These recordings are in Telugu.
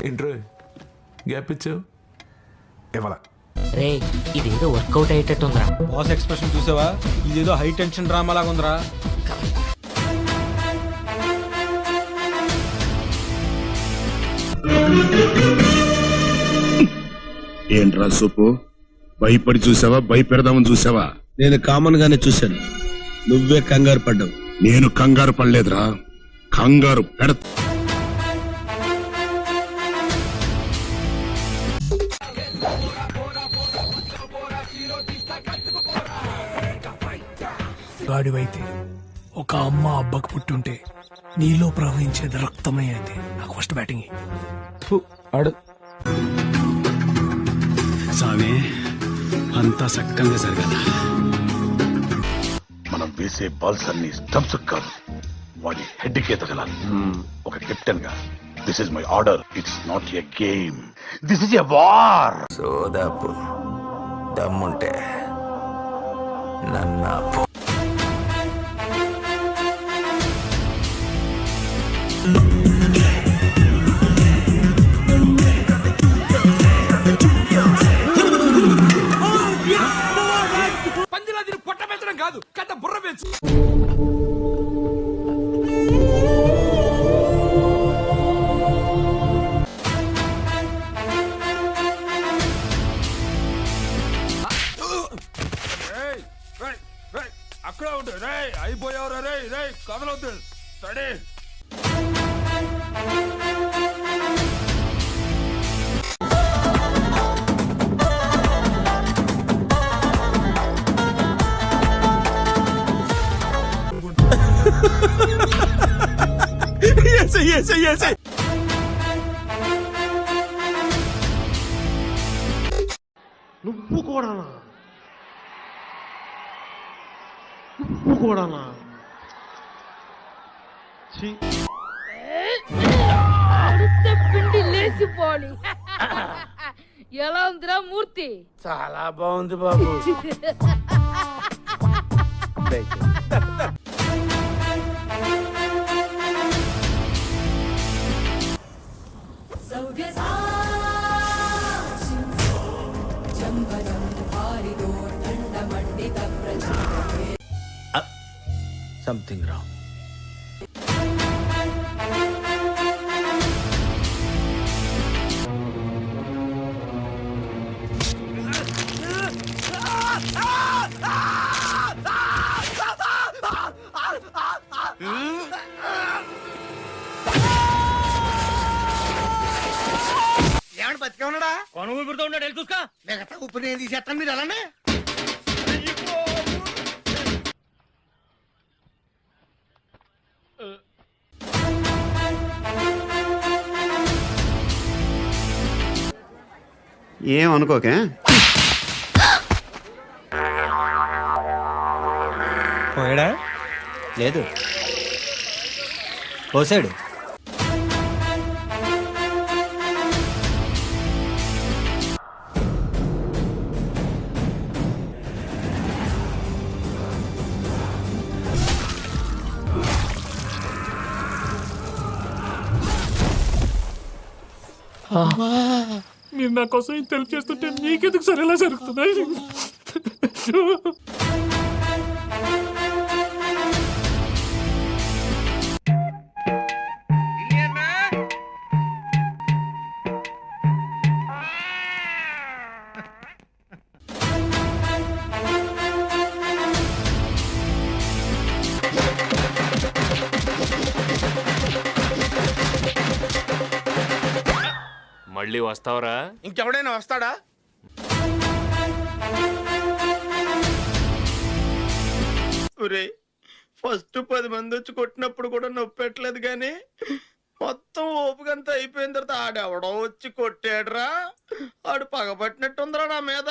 ఏంట్రో గ్యాప్ ఇచ్చావు? ఇవ్వాల రే ఇదేదో వర్కౌట్ అయ్యేటట్టుందిరా. బాస్ ఎక్స్ప్రెషన్ చూసావా? ఇదేదో హై టెన్షన్ డ్రామా లాగా ఉందిరా. ఏంట్రా సూపు, భయపడి చూసావా భయపెడదామని చూసావా? నేను కామన్ గానే చూశాను, నువ్వే కంగారు పడ్డావు. నేను కంగారు పడలేదురా, కంగారు పెడతా. గాడివైతే ఒక అమ్మ అబ్బకు పుట్టుంటే నీలో ప్రవహించేది రక్తమే అయితే నాకు ఫస్ట్ బ్యాటింగ్ ఆడు సామే అంతా సక్కంగా జరగాల. మనం వేసే బాల్స్ అన్ని స్టంప్స్ కాదు, వాడి హెడ్ కే తగలాలి. ఒక కెప్టెన్ గా this is my order. It's not a game, this is a war. సోదాపు దమ్ముంటే నన్నాపు. పందిలా దీన్ని పొట్ట పెంచడం కాదు, కథ బుర్ర పెంచు. అక్కడ ఉండు రే, అయిపోయావురా రే. రే కదలొద్దు, స్టడీ. నువ్వు కూడానా? నువ్వు కూడానా? పిండి లేచిపోని. ఎలా ఉందిరా మూర్తి? చాలా బాగుంది బాబు. Something wrong. ఏమన్నా బతికే ఉన్నాడా? కొను ఊపిరితో ఉన్నాడు, వెళ్ళి చూసుకో. మిగతా ఉప్పు నేను తీసేస్తాను, మీరు అలానే. ఏం అనుకోకే. పోయాడా? లేదు, పోసాడు. మీరు నా కోసం ఇంత హెల్ప్ చేస్తుంటే మీకెందుకు సరే ఎలా జరుగుతున్నాయి? మళ్ళీ వస్తావరా? ఇంకెవడైనా వస్తాడా? ఫస్ట్ 10 మంది వచ్చి కొట్టినప్పుడు కూడా నొప్పి పెట్టలేదు, కానీ మొత్తం ఓపుకంతా అయిపోయిన తర్వాత ఆడెవడో వచ్చి కొట్టాడురా. ఆడు పగబట్టినట్టుందిరా నా మీద.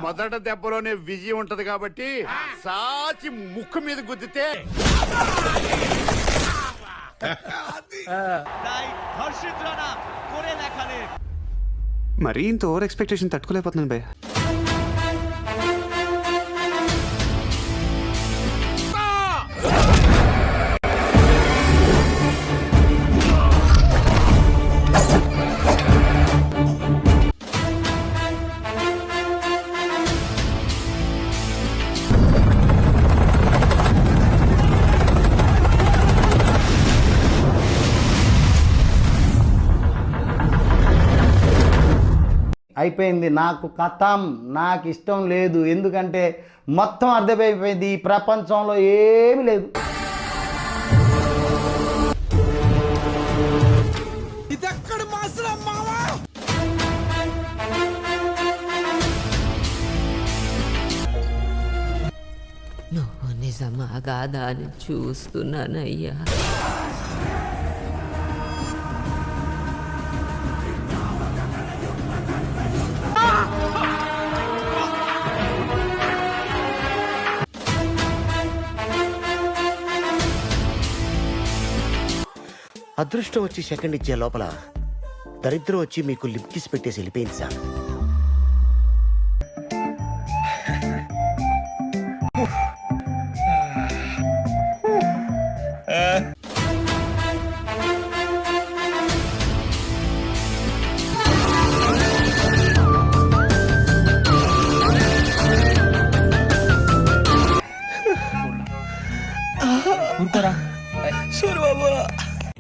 మొదట దెబ్బలోనే విజయం ఉంటది కాబట్టి సాచి ముక్కు మీద గుద్దితే হর্ষিত রানা করে দেখালেন। మరీ ఇంత ఓవర్ ఎక్స్పెక్టేషన్ తట్టుకోలేకపోతున్నాను భయ్య. అయిపోయింది, నాకు కథం, నాకు ఇష్టం లేదు. ఎందుకంటే మొత్తం అర్థమైపోయింది, ఈ ప్రపంచంలో ఏమీ లేదు. ఇదెక్కడ మాసరా మావా? నువ్వు నిజమా కాదా అని చూస్తున్నానయ్యా. అదృష్టం వచ్చి సెకండ్ ఇచ్చే లోపల దరిద్రం వచ్చి మీకు లిప్ కిస్ పెట్టేసి వెళ్ళిపోయింది సార్.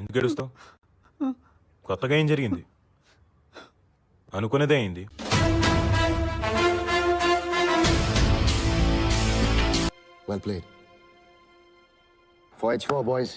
ఎందుకు ఏడుస్తావు? కొత్తగా ఏం జరిగింది? అనుకునేదే అయింది. Well played. 4H4 boys.